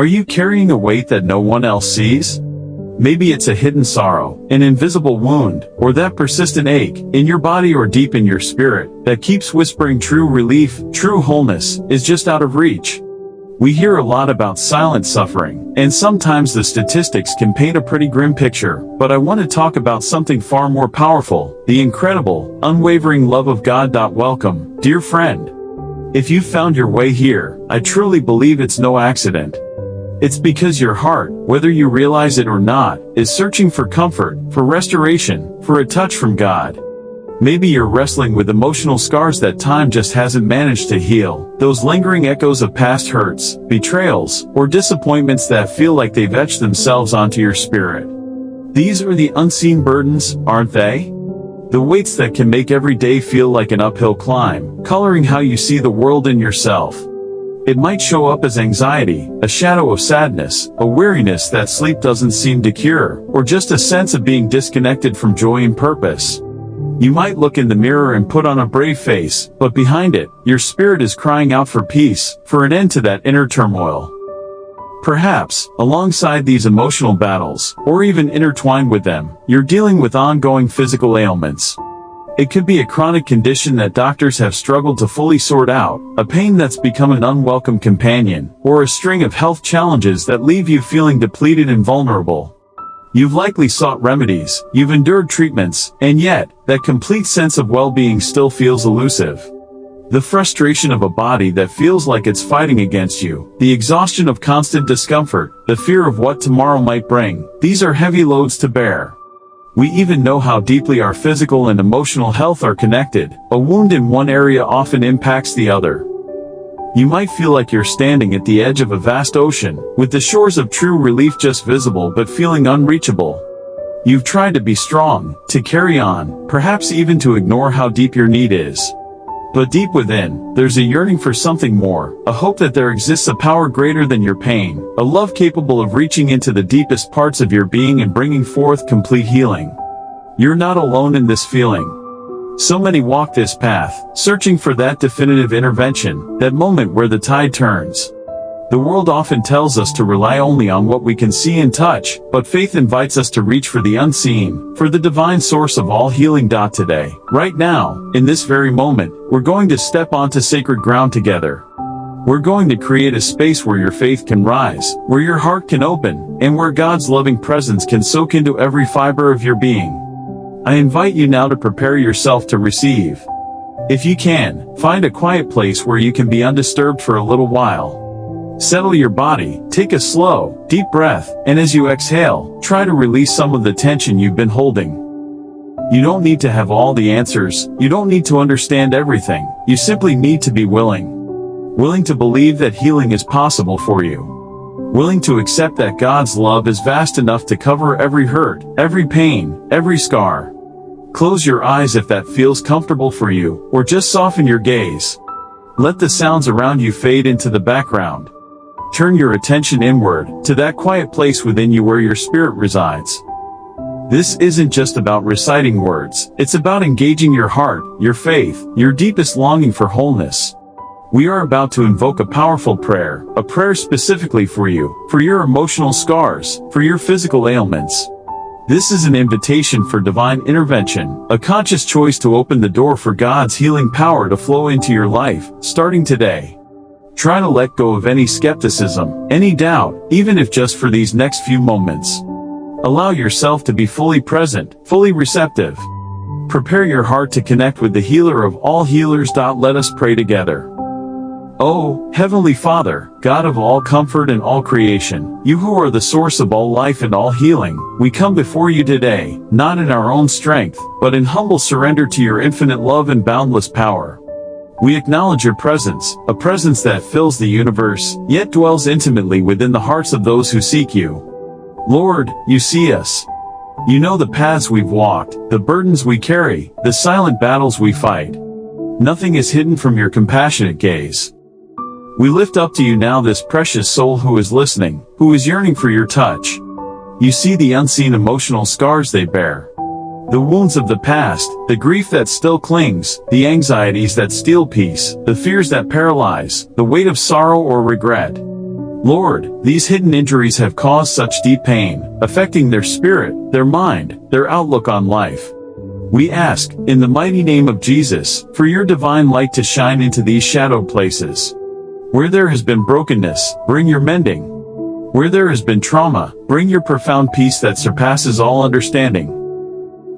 Are you carrying a weight that no one else sees? Maybe it's a hidden sorrow, an invisible wound, or that persistent ache, in your body or deep in your spirit, that keeps whispering true relief, true wholeness, is just out of reach. We hear a lot about silent suffering, and sometimes the statistics can paint a pretty grim picture, but I want to talk about something far more powerful, the incredible, unwavering love of God. Welcome, dear friend. If you've found your way here, I truly believe it's no accident. It's because your heart, whether you realize it or not, is searching for comfort, for restoration, for a touch from God. Maybe you're wrestling with emotional scars that time just hasn't managed to heal, those lingering echoes of past hurts, betrayals, or disappointments that feel like they've etched themselves onto your spirit. These are the unseen burdens, aren't they? The weights that can make every day feel like an uphill climb, coloring how you see the world and yourself. It might show up as anxiety, a shadow of sadness, a weariness that sleep doesn't seem to cure, or just a sense of being disconnected from joy and purpose. You might look in the mirror and put on a brave face, but behind it, your spirit is crying out for peace, for an end to that inner turmoil. Perhaps, alongside these emotional battles, or even intertwined with them, you're dealing with ongoing physical ailments. It could be a chronic condition that doctors have struggled to fully sort out, a pain that's become an unwelcome companion, or a string of health challenges that leave you feeling depleted and vulnerable. You've likely sought remedies, you've endured treatments, and yet, that complete sense of well-being still feels elusive. The frustration of a body that feels like it's fighting against you, the exhaustion of constant discomfort, the fear of what tomorrow might bring, these are heavy loads to bear. We even know how deeply our physical and emotional health are connected. A wound in one area often impacts the other. You might feel like you're standing at the edge of a vast ocean, with the shores of true relief just visible but feeling unreachable. You've tried to be strong, to carry on, perhaps even to ignore how deep your need is. But deep within, there's a yearning for something more, a hope that there exists a power greater than your pain, a love capable of reaching into the deepest parts of your being and bringing forth complete healing. You're not alone in this feeling. So many walk this path, searching for that definitive intervention, that moment where the tide turns. The world often tells us to rely only on what we can see and touch, but faith invites us to reach for the unseen, for the divine source of all healing. Today, right now, in this very moment, we're going to step onto sacred ground together. We're going to create a space where your faith can rise, where your heart can open, and where God's loving presence can soak into every fiber of your being. I invite you now to prepare yourself to receive. If you can, find a quiet place where you can be undisturbed for a little while. Settle your body, take a slow, deep breath, and as you exhale, try to release some of the tension you've been holding. You don't need to have all the answers, you don't need to understand everything, you simply need to be willing. Willing to believe that healing is possible for you. Willing to accept that God's love is vast enough to cover every hurt, every pain, every scar. Close your eyes if that feels comfortable for you, or just soften your gaze. Let the sounds around you fade into the background. Turn your attention inward, to that quiet place within you where your spirit resides. This isn't just about reciting words, it's about engaging your heart, your faith, your deepest longing for wholeness. We are about to invoke a powerful prayer, a prayer specifically for you, for your emotional scars, for your physical ailments. This is an invitation for divine intervention, a conscious choice to open the door for God's healing power to flow into your life, starting today. Try to let go of any skepticism, any doubt, even if just for these next few moments. Allow yourself to be fully present, fully receptive. Prepare your heart to connect with the healer of all healers. Let us pray together. Oh, Heavenly Father, God of all comfort and all creation, you who are the source of all life and all healing, we come before you today, not in our own strength, but in humble surrender to your infinite love and boundless power. We acknowledge your presence, a presence that fills the universe, yet dwells intimately within the hearts of those who seek you. Lord, you see us. You know the paths we've walked, the burdens we carry, the silent battles we fight. Nothing is hidden from your compassionate gaze. We lift up to you now this precious soul who is listening, who is yearning for your touch. You see the unseen emotional scars they bear. The wounds of the past, the grief that still clings, the anxieties that steal peace, the fears that paralyze, the weight of sorrow or regret. Lord, these hidden injuries have caused such deep pain, affecting their spirit, their mind, their outlook on life. We ask, in the mighty name of Jesus, for your divine light to shine into these shadowed places. Where there has been brokenness, bring your mending. Where there has been trauma, bring your profound peace that surpasses all understanding.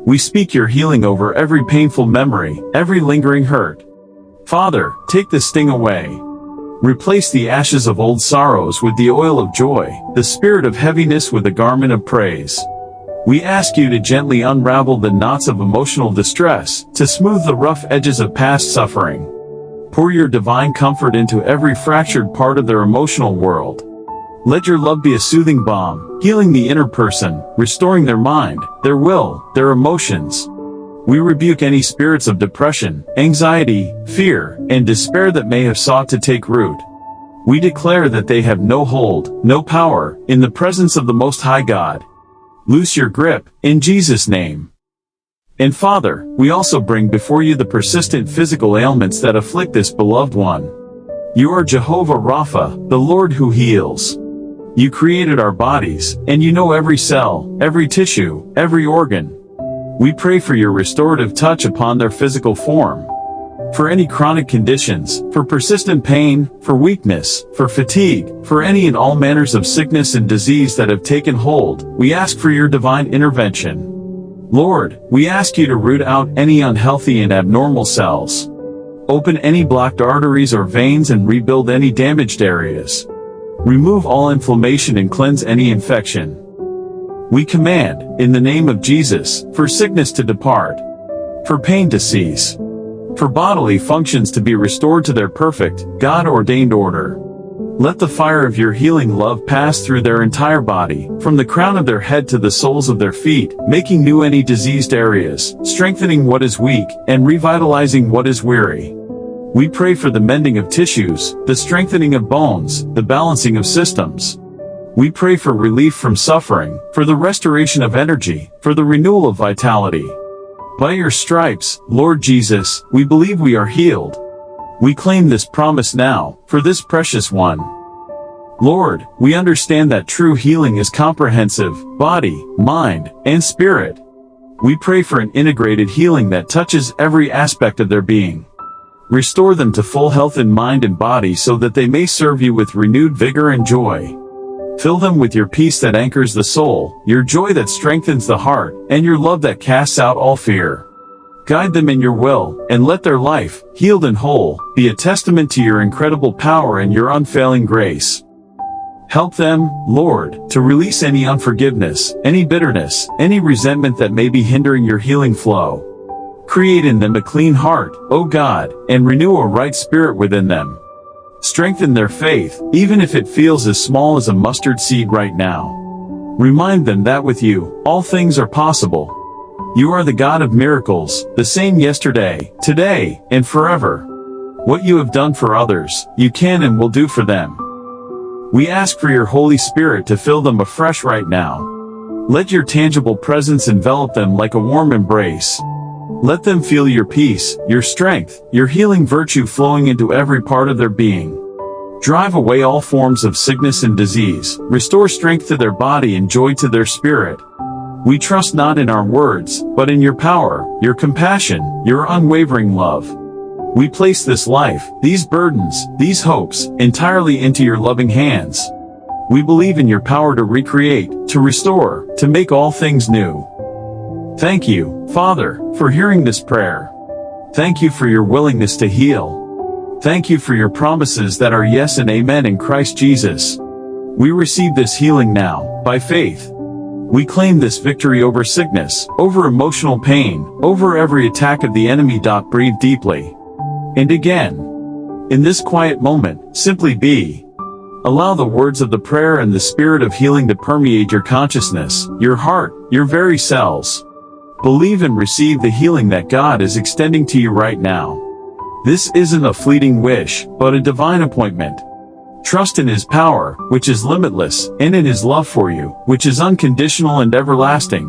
We speak your healing over every painful memory, every lingering hurt. Father, take the sting away. Replace the ashes of old sorrows with the oil of joy, the spirit of heaviness with a garment of praise. We ask you to gently unravel the knots of emotional distress, to smooth the rough edges of past suffering. Pour your divine comfort into every fractured part of their emotional world. Let your love be a soothing balm, healing the inner person, restoring their mind, their will, their emotions. We rebuke any spirits of depression, anxiety, fear, and despair that may have sought to take root. We declare that they have no hold, no power, in the presence of the Most High God. Loose your grip, in Jesus' name. And Father, we also bring before you the persistent physical ailments that afflict this beloved one. You are Jehovah Rapha, the Lord who heals. You created our bodies, and you know every cell, every tissue, every organ. We pray for your restorative touch upon their physical form. For any chronic conditions, for persistent pain, for weakness, for fatigue, for any and all manners of sickness and disease that have taken hold, we ask for your divine intervention. Lord, we ask you to root out any unhealthy and abnormal cells. Open any blocked arteries or veins and rebuild any damaged areas. Remove all inflammation and cleanse any infection. We command, in the name of Jesus, for sickness to depart, for pain to cease, for bodily functions to be restored to their perfect, God-ordained order. Let the fire of your healing love pass through their entire body, from the crown of their head to the soles of their feet, making new any diseased areas, strengthening what is weak, and revitalizing what is weary. We pray for the mending of tissues, the strengthening of bones, the balancing of systems. We pray for relief from suffering, for the restoration of energy, for the renewal of vitality. By your stripes, Lord Jesus, we believe we are healed. We claim this promise now, for this precious one. Lord, we understand that true healing is comprehensive, body, mind, and spirit. We pray for an integrated healing that touches every aspect of their being. Restore them to full health in mind and body so that they may serve you with renewed vigor and joy. Fill them with your peace that anchors the soul, your joy that strengthens the heart, and your love that casts out all fear. Guide them in your will, and let their life, healed and whole, be a testament to your incredible power and your unfailing grace. Help them, Lord, to release any unforgiveness, any bitterness, any resentment that may be hindering your healing flow. Create in them a clean heart, O God, and renew a right spirit within them. Strengthen their faith, even if it feels as small as a mustard seed right now. Remind them that with you, all things are possible. You are the God of miracles, the same yesterday, today, and forever. What you have done for others, you can and will do for them. We ask for your Holy Spirit to fill them afresh right now. Let your tangible presence envelop them like a warm embrace. Let them feel your peace, your strength, your healing virtue flowing into every part of their being. Drive away all forms of sickness and disease, restore strength to their body and joy to their spirit. We trust not in our words, but in your power, your compassion, your unwavering love. We place this life, these burdens, these hopes, entirely into your loving hands. We believe in your power to recreate, to restore, to make all things new. Thank you, Father, for hearing this prayer. Thank you for your willingness to heal. Thank you for your promises that are yes and amen in Christ Jesus. We receive this healing now, by faith. We claim this victory over sickness, over emotional pain, over every attack of the enemy. Breathe deeply. And again. In this quiet moment, simply be. Allow the words of the prayer and the spirit of healing to permeate your consciousness, your heart, your very cells. Believe and receive the healing that God is extending to you right now. This isn't a fleeting wish, but a divine appointment. Trust in His power, which is limitless, and in His love for you, which is unconditional and everlasting.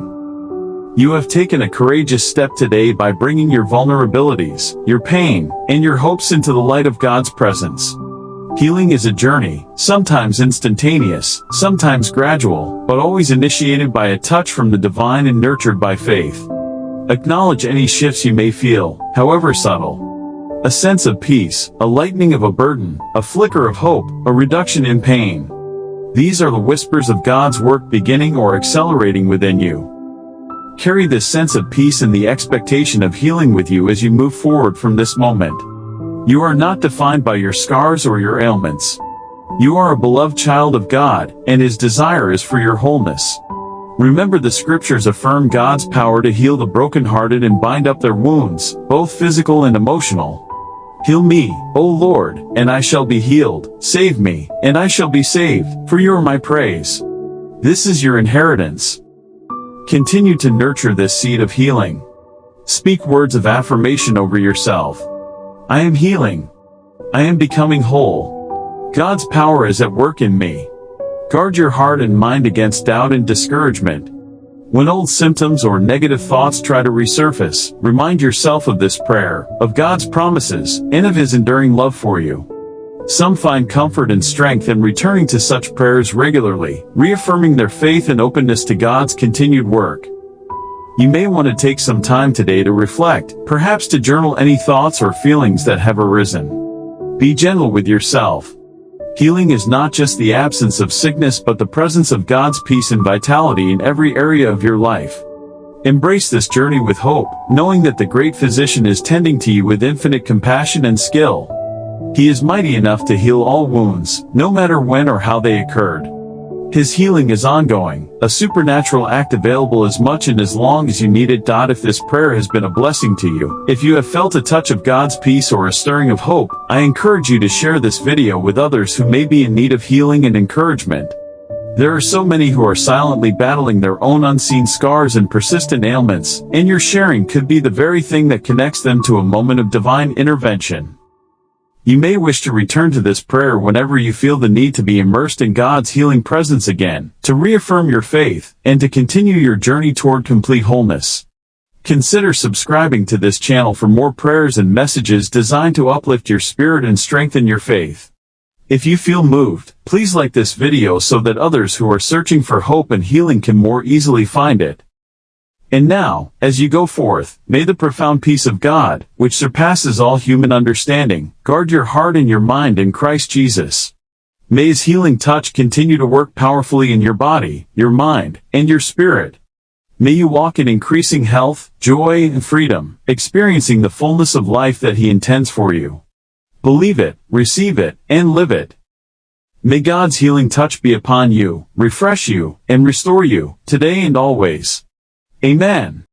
You have taken a courageous step today by bringing your vulnerabilities, your pain, and your hopes into the light of God's presence. Healing is a journey, sometimes instantaneous, sometimes gradual, but always initiated by a touch from the divine and nurtured by faith. Acknowledge any shifts you may feel, however subtle. A sense of peace, a lightening of a burden, a flicker of hope, a reduction in pain. These are the whispers of God's work beginning or accelerating within you. Carry this sense of peace and the expectation of healing with you as you move forward from this moment. You are not defined by your scars or your ailments. You are a beloved child of God, and His desire is for your wholeness. Remember, the scriptures affirm God's power to heal the brokenhearted and bind up their wounds, both physical and emotional. Heal me, O Lord, and I shall be healed. Save me, and I shall be saved, for you are my praise. This is your inheritance. Continue to nurture this seed of healing. Speak words of affirmation over yourself. I am healing. I am becoming whole. God's power is at work in me. Guard your heart and mind against doubt and discouragement. When old symptoms or negative thoughts try to resurface, remind yourself of this prayer, of God's promises, and of His enduring love for you. Some find comfort and strength in returning to such prayers regularly, reaffirming their faith and openness to God's continued work. You may want to take some time today to reflect, perhaps to journal any thoughts or feelings that have arisen. Be gentle with yourself. Healing is not just the absence of sickness but the presence of God's peace and vitality in every area of your life. Embrace this journey with hope, knowing that the great physician is tending to you with infinite compassion and skill. He is mighty enough to heal all wounds, no matter when or how they occurred. His healing is ongoing, a supernatural act available as much and as long as you need it. If this prayer has been a blessing to you, if you have felt a touch of God's peace or a stirring of hope, I encourage you to share this video with others who may be in need of healing and encouragement. There are so many who are silently battling their own unseen scars and persistent ailments, and your sharing could be the very thing that connects them to a moment of divine intervention. You may wish to return to this prayer whenever you feel the need to be immersed in God's healing presence again, to reaffirm your faith, and to continue your journey toward complete wholeness. Consider subscribing to this channel for more prayers and messages designed to uplift your spirit and strengthen your faith. If you feel moved, please like this video so that others who are searching for hope and healing can more easily find it. And now, as you go forth, may the profound peace of God, which surpasses all human understanding, guard your heart and your mind in Christ Jesus. May His healing touch continue to work powerfully in your body, your mind, and your spirit. May you walk in increasing health, joy, and freedom, experiencing the fullness of life that He intends for you. Believe it, receive it, and live it. May God's healing touch be upon you, refresh you, and restore you, today and always. Amen.